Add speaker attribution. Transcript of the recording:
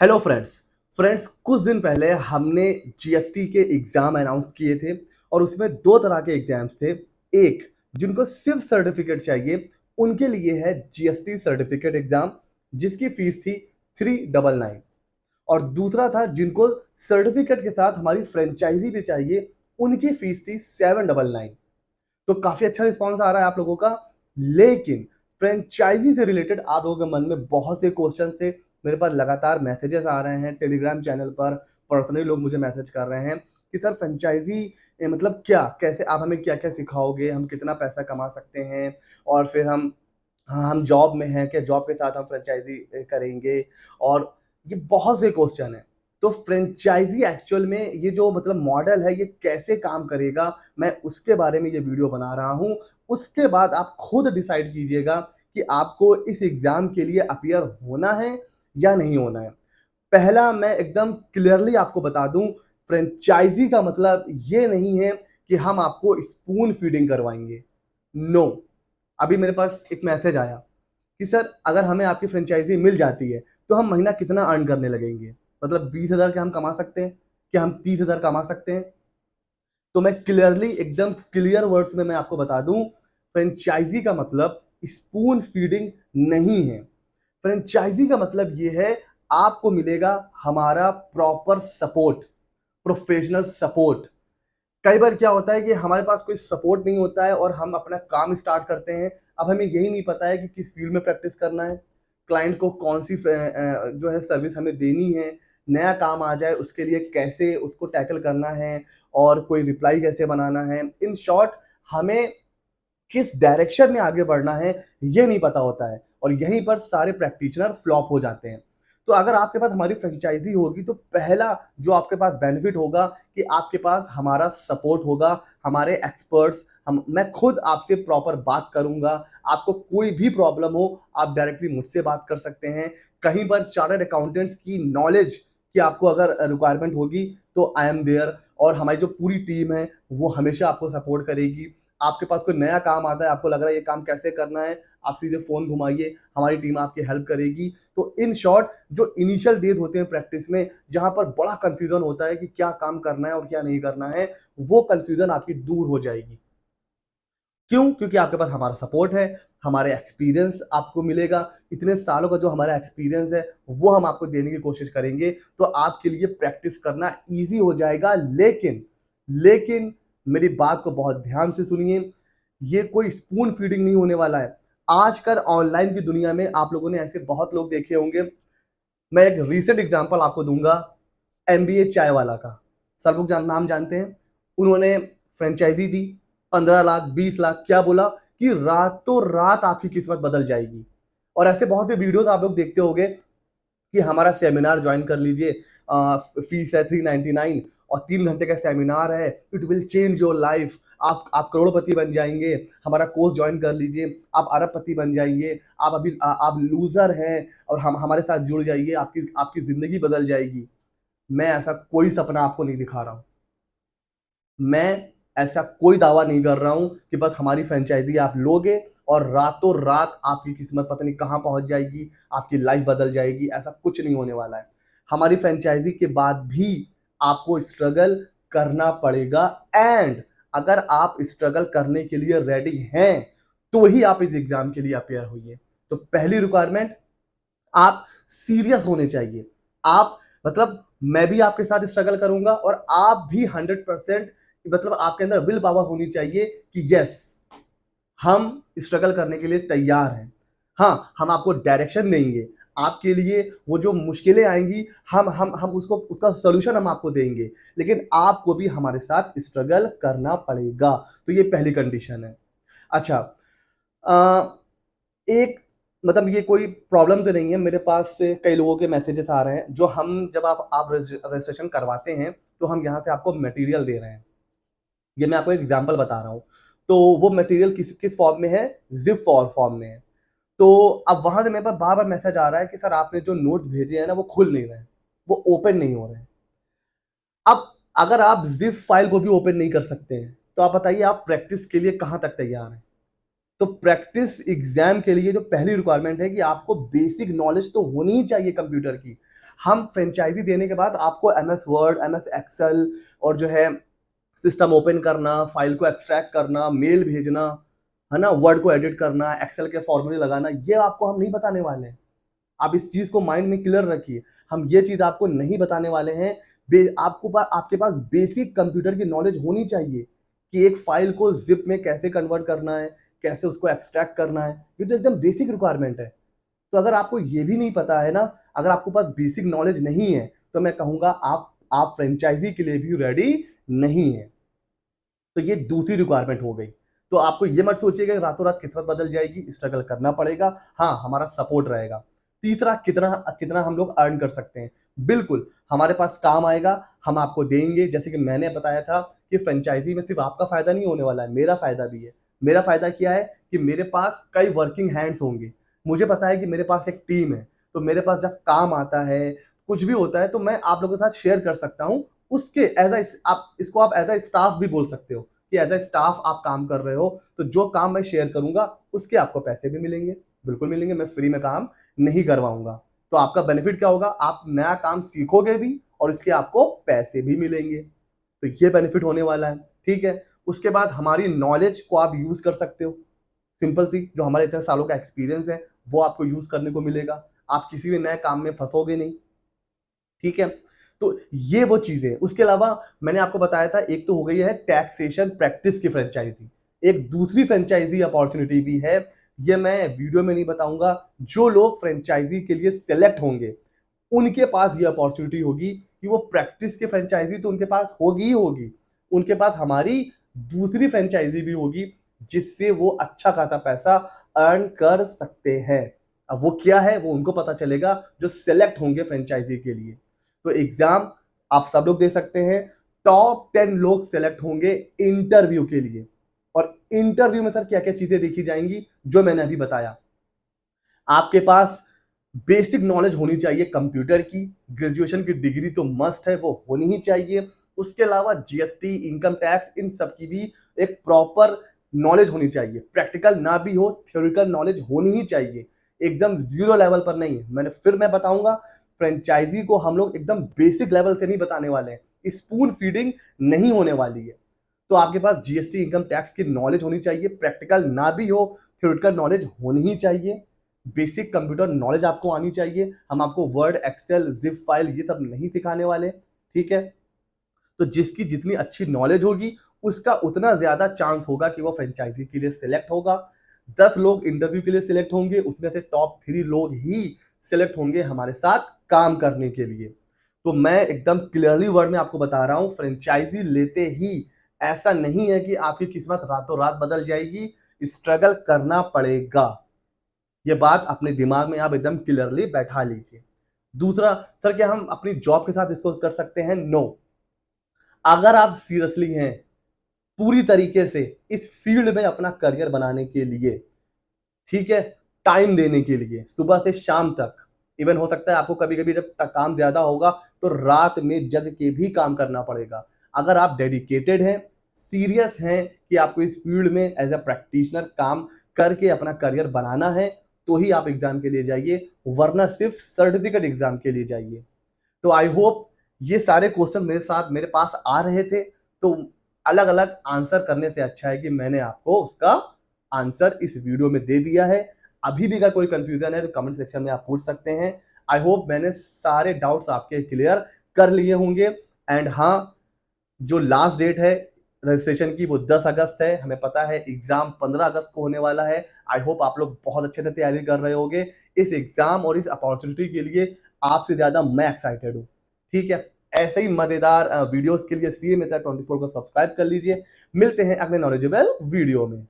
Speaker 1: Hello friends कुछ दिन पहले हमने जीएसटी के एग्ज़ाम अनाउंस किए थे और उसमें 2 तरह के एग्ज़ाम्स थे। एक जिनको सिर्फ़ सर्टिफ़िकेट चाहिए, उनके लिए है जीएसटी सर्टिफ़िकेट एग्ज़ाम जिसकी फ़ीस थी 399 और दूसरा था जिनको सर्टिफ़िकेट के साथ हमारी फ्रैंचाइज़ी भी चाहिए, उनकी फ़ीस थी 799। तो काफ़ी अच्छा रिस्पॉन्स आ रहा है आप लोगों का। लेकिन फ्रेंचाइज़ी से रिलेटेड आप लोगों के मन में बहुत से क्वेश्चंस थे। मेरे पास लगातार मैसेजेस आ रहे हैं टेलीग्राम चैनल पर, पर्सनली लोग मुझे मैसेज कर रहे हैं कि सर फ्रेंचाइज़ी मतलब क्या? कैसे आप हमें क्या-क्या सिखाओगे? हम कितना पैसा कमा सकते हैं? और फिर हम जॉब में हैं, क्या जॉब के साथ हम फ्रेंचाइज़ी करेंगे? और ये बहुत से क्वेश्चन हैं। तो फ्रेंचाइज़ी एक्चुअल में ये जो मतलब मॉडल है, ये कैसे काम करेगा? मैं उसके बारे में ये वीडियो बना रहा हूँ। उसके बाद आप खुद डिसाइड कीजिएगा कि आपको इस एग्ज़ाम के लिए अपीयर होना है या नहीं होना है। पहला मैं एकदम क्लियरली आपको बता दूँ, फ्रेंचाइज़ी का मतलब ये नहीं है कि हम आपको स्पून फीडिंग करवाएँगे। नो। अभी मेरे पास एक मैसेज आया कि सर अगर हमें आपकी फ्रेंचाइज़ी मिल जाती है, तो हम महीना कितना अर्न करने लगेंगे? मतलब 20,000 क्या हम कमा सकते हैं? क्या हम 30,000 कमा सकते हैं? तो मैं क्लियरली एकदम क्लियर वर्ड्स में मैं आपको बता दूं, फ्रेंचाइजी का मतलब स्पून फीडिंग नहीं है। फ्रेंचाइजी का मतलब ये है, आपको मिलेगा हमारा प्रॉपर सपोर्ट, प्रोफेशनल सपोर्ट। कई बार क्या होता है कि हमारे पास कोई सपोर्ट नहीं होता है और हम अपना काम स्टार्ट करते हैं। अब हमें यही नहीं पता है कि किस फील्ड में प्रैक्टिस करना है, क्लाइंट को कौन सी जो है सर्विस हमें देनी है, नया काम आ जाए उसके लिए कैसे उसको टैकल करना है और कोई रिप्लाई कैसे बनाना है। इन शॉर्ट हमें किस डायरेक्शन में आगे बढ़ना है, ये नहीं पता होता है और यहीं पर सारे प्रैक्टिशनर फ्लॉप हो जाते हैं। तो अगर आपके पास हमारी फ्रेंचाइज़ी होगी तो पहला जो आपके पास बेनिफिट होगा कि आपके पास हमारा सपोर्ट होगा, हमारे एक्सपर्ट्स मैं खुद आपसे प्रॉपर बात करूँगा। आपको कोई भी प्रॉब्लम हो, आप डायरेक्टली मुझसे बात कर सकते हैं। कहीं पर चार्टर्ड अकाउंटेंट्स की नॉलेज की आपको अगर रिक्वायरमेंट होगी, तो आई एम देयर और हमारी जो पूरी टीम है, वो हमेशा आपको सपोर्ट करेगी। आपके पास कोई नया काम आता है, आपको लग रहा है ये काम कैसे करना है, आप सीधे फ़ोन घुमाइए, हमारी टीम आपकी हेल्प करेगी। तो इन शॉर्ट जो इनिशियल डेज़ होते हैं प्रैक्टिस में, जहाँ पर बड़ा कन्फ्यूज़न होता है कि क्या काम करना है और क्या नहीं करना है, वो कन्फ्यूज़न आपकी दूर हो जाएगी। क्यों? क्योंकि आपके पास हमारा सपोर्ट है, हमारे एक्सपीरियंस आपको मिलेगा, इतने सालों का जो हमारा एक्सपीरियंस है, वो हम आपको देने की कोशिश करेंगे, तो आपके लिए प्रैक्टिस करना ईज़ी हो जाएगा। लेकिन मेरी बात को बहुत ध्यान से सुनिए, ये कोई स्पून फीडिंग नहीं होने वाला है। आजकल ऑनलाइन की दुनिया में आप लोगों ने ऐसे बहुत लोग देखे होंगे, मैं एक रीसेंट एग्ज़ाम्पल आपको दूँगा, एमबीए चाय वाला का। सब लोग नाम जानते हैं। उन्होंने फ्रैंचाइज़ी दी, 15 लाख, 20 लाख, क्या बोला कि रातों-रात आपकी किस्मत बदल जाएगी। और ऐसे बहुत से वीडियोज़ आप लोग देखते होंगे कि हमारा सेमिनार जॉइन कर लीजिए, फीस है 399 और 3 घंटे का सेमिनार है, it will change your life. आप करोड़पति बन जाएँगे, हमारा कोर्स जॉइन कर लीजिए, आप अरबपति बन जाएँगे, आप लूज़र हैं और हम हमारे साथ जुड़ जाइए, आपकी आपकी ज़िंदगी बदल जाएगी। मैं ऐसा कोई सपना आपको नहीं दिखा रहा हूँ। मैं ऐसा कोई दावा नहीं कर रहा हूँ कि बस हमारी फ्रैंचाइज़ी आप लोगे और रातों-रात आपकी किस्मत पता नहीं कहाँ पहुँच जाएगी, आपकी लाइफ़ बदल जाएगी, ऐसा कुछ नहीं होने वाला है। हमारी फ्रैंचाइज़ी के बाद भी आपको स्ट्रगल करना पड़ेगा एंड अगर आप स्ट्रगल करने के लिए रेडी हैं, तो ही आप इस एग्ज़ाम के लिए अपीयर होइए। तो पहली रिक्वायरमेंट, आप सीरियस होने चाहिए। आप मतलब मैं भी आपके साथ स्ट्रगल करूँगा और आप भी 100% मतलब आपके अंदर विल पावर होनी चाहिए कि यस, हम स्ट्रगल करने के लिए तैयार हैं। हाँ, हम आपको डायरेक्शन देंगे। आपके लिए वो जो मुश्किलें आएँगी, हम उसको उसका सॉल्यूशन हम आपको देंगे। लेकिन आपको भी हमारे साथ स्ट्रगल करना पड़ेगा। तो ये पहली कंडीशन है। अच्छा, अ, एक मतलब ये कोई प्रॉब्लम तो नहीं है, मेरे पास से कई लोगों के मैसेजेस आ रहे हैं, जो हम जब आप रजिस्ट्रेशन करवाते हैं, तो हम यहाँ से आपको मटेरियल दे रहे हैं। ये मैं आपको एक एग्ज़ाम्पल बता रहा हूँ। तो वो मटेरियल किस किस फॉर्म में है? ज़िप फॉर्म में है। तो अब वहाँ से मेरे पास बार-बार मैसेज आ रहा है कि सर आपने जो नोट्स भेजे हैं ना, वो खुल नहीं रहे हैं, वो ओपन नहीं हो रहे हैं। अब अगर आप ज़िप फाइल को भी ओपन नहीं कर सकते हैं, तो आप बताइए आप प्रैक्टिस के लिए कहाँ तक तैयार हैं? तो प्रैक्टिस एग्जाम के लिए जो पहली रिक्वायरमेंट है कि आपको बेसिक नॉलेज तो होनी ही चाहिए कंप्यूटर की। हम फ्रेंचाइजी देने के बाद आपको एमएस वर्ड, एमएस एक्सेल और जो है सिस्टम ओपन करना, फाइल को एक्सट्रैक्ट करना, मेल भेजना, है ना, वर्ड को एडिट करना, एक्सेल के फॉर्मूले लगाना, ये आपको हम नहीं बताने वाले हैं। आप इस चीज को माइंड में क्लियर रखिए, हम ये चीज आपको नहीं बताने वाले हैं। आपके पास बेसिक कंप्यूटर की नॉलेज होनी चाहिए कि एक फाइल को जिप में कैसे कन्वर्ट करना है, कैसे उसको एक्सट्रैक्ट करना है। ये तो एकदम बेसिक रिक्वायरमेंट है। तो अगर आपको ये भी नहीं पता है ना, अगर आपके पास बेसिक नॉलेज नहीं है, तो मैं कहूंगा आप फ्रेंचाइजी के लिए भी रेडी नहीं है। तो ये दूसरी रिक्वायरमेंट हो गई। तो आपको ये मत सोचिएगा रातों रात किस्मत बदल जाएगी, स्ट्रगल करना पड़ेगा। हाँ, हमारा सपोर्ट रहेगा। तीसरा, कितना कितना हम लोग अर्न कर सकते हैं। बिल्कुल, हमारे पास काम आएगा, हम आपको देंगे। जैसे कि मैंने बताया था कि फ्रेंचाइजी में सिर्फ आपका फायदा नहीं होने वाला है, मेरा फायदा भी है। मेरा फायदा क्या है कि मेरे पास कई वर्किंग हैंड्स होंगे। मुझे पता है कि मेरे पास एक टीम है, तो मेरे पास जब काम आता है, कुछ भी होता है, तो मैं आप लोगों के साथ शेयर कर सकता हूँ। उसके आप एज अ स्टाफ भी बोल सकते हो कि एज अ स्टाफ आप काम कर रहे हो, तो जो काम मैं शेयर करूंगा उसके आपको पैसे भी मिलेंगे। बिल्कुल मिलेंगे, मैं फ्री में काम नहीं करवाऊंगा। तो आपका बेनिफिट क्या होगा, आप नया काम सीखोगे भी और इसके आपको पैसे भी मिलेंगे। तो ये बेनिफिट होने वाला है। ठीक है, उसके बाद हमारी नॉलेज को आप यूज कर सकते हो। सिंपल सी, जो हमारे इतने सालों का एक्सपीरियंस है वो आपको यूज करने को मिलेगा। आप किसी भी नए काम में फंसोगे नहीं। ठीक है, तो ये वो चीजें। उसके अलावा मैंने आपको बताया था, एक तो हो गई है टैक्सेशन प्रैक्टिस की फ्रेंचाइजी, एक दूसरी फ्रेंचाइजी अपॉर्चुनिटी भी है। ये मैं वीडियो में नहीं बताऊंगा। जो लोग फ्रेंचाइजी के लिए सिलेक्ट होंगे उनके पास ये अपॉर्चुनिटी होगी कि वो प्रैक्टिस की फ्रेंचाइजी तो उनके पास होगी ही होगी, उनके पास हमारी दूसरी फ्रेंचाइजी भी होगी जिससे वो अच्छा खासा पैसा अर्न कर सकते हैं। अब वो क्या है वो उनको पता चलेगा जो सिलेक्ट होंगे फ्रेंचाइजी के लिए। तो एग्जाम आप सब लोग दे सकते हैं। टॉप 10 लोग सिलेक्ट होंगे इंटरव्यू के लिए। और इंटरव्यू में सर क्या क्या चीजें देखी जाएंगी जो मैंने अभी बताया। आपके पास बेसिक नॉलेज होनी चाहिए कंप्यूटर की, ग्रेजुएशन की डिग्री तो मस्ट है, वो होनी ही चाहिए। उसके अलावा जीएसटी, इनकम टैक्स, इन सब की भी एक प्रॉपर नॉलेज होनी चाहिए। प्रैक्टिकल ना भी हो, थ्योरिकल नॉलेज होनी ही चाहिए। एकदम जीरो लेवल पर नहीं है। मैं बताऊंगा, फ्रेंचाइजी को हम लोग एकदम बेसिक लेवल से नहीं बताने वाले हैं, स्पून फीडिंग नहीं होने वाली है। तो आपके पास जीएसटी, इनकम टैक्स की नॉलेज होनी चाहिए। प्रैक्टिकल ना भी हो, थ्योरिटिकल नॉलेज होनी ही चाहिए। बेसिक कंप्यूटर नॉलेज आपको आनी चाहिए। हम आपको वर्ड, एक्सेल, जिप फाइल ये सब नहीं सिखाने वाले। ठीक है, तो जिसकी जितनी अच्छी नॉलेज होगी उसका उतना ज्यादा चांस होगा कि वो फ्रेंचाइजी के लिए सिलेक्ट होगा। 10 लोग इंटरव्यू के लिए सिलेक्ट होंगे, उसमें से टॉप 3 लोग ही सिलेक्ट होंगे हमारे साथ काम करने के लिए। तो मैं एकदम क्लियरली वर्ड में आपको बता रहा हूं, फ्रेंचाइजी लेते ही ऐसा नहीं है कि आपकी किस्मत रातों रात बदल जाएगी। स्ट्रगल करना पड़ेगा। ये बात अपने दिमाग में आप एकदम क्लियरली बैठा लीजिए। दूसरा, सर क्या हम अपनी जॉब के साथ इसको कर सकते हैं? नो। अगर आप सीरियसली हैं पूरी तरीके से इस फील्ड में अपना करियर बनाने के लिए, ठीक है, टाइम देने के लिए, सुबह से शाम तक, इवन हो सकता है आपको कभी कभी जब काम ज्यादा होगा तो रात में जग के भी काम करना पड़ेगा। अगर आप डेडिकेटेड हैं, सीरियस हैं कि आपको इस फील्ड में एज अ प्रैक्टिशनर काम करके अपना करियर बनाना है, तो ही आप एग्जाम के लिए जाइए, वरना सिर्फ सर्टिफिकेट एग्जाम के लिए जाइए। तो आई होप ये सारे क्वेश्चन मेरे पास आ रहे थे, तो अलग अलग आंसर करने से अच्छा है कि मैंने आपको उसका आंसर इस वीडियो में दे दिया है। अभी भी अगर कोई कंफ्यूजन है तो कमेंट सेक्शन में आप पूछ सकते हैं। आई होप मैंने सारे डाउट्स आपके क्लियर कर लिए होंगे। एंड हाँ, जो लास्ट डेट है रजिस्ट्रेशन की वो 10 अगस्त है। हमें पता है एग्जाम 15 अगस्त को होने वाला है। आई होप आप लोग बहुत अच्छे से तैयारी कर रहे होंगे। इस एग्जाम और इस अपॉर्चुनिटी के लिए आपसे ज्यादा मैं एक्साइटेड हूँ। ठीक है, ऐसे ही मजेदार वीडियोस के लिए सीए मित्र 24 को सब्सक्राइब कर लीजिए। मिलते हैं अगले नॉलेजेबल वीडियो में।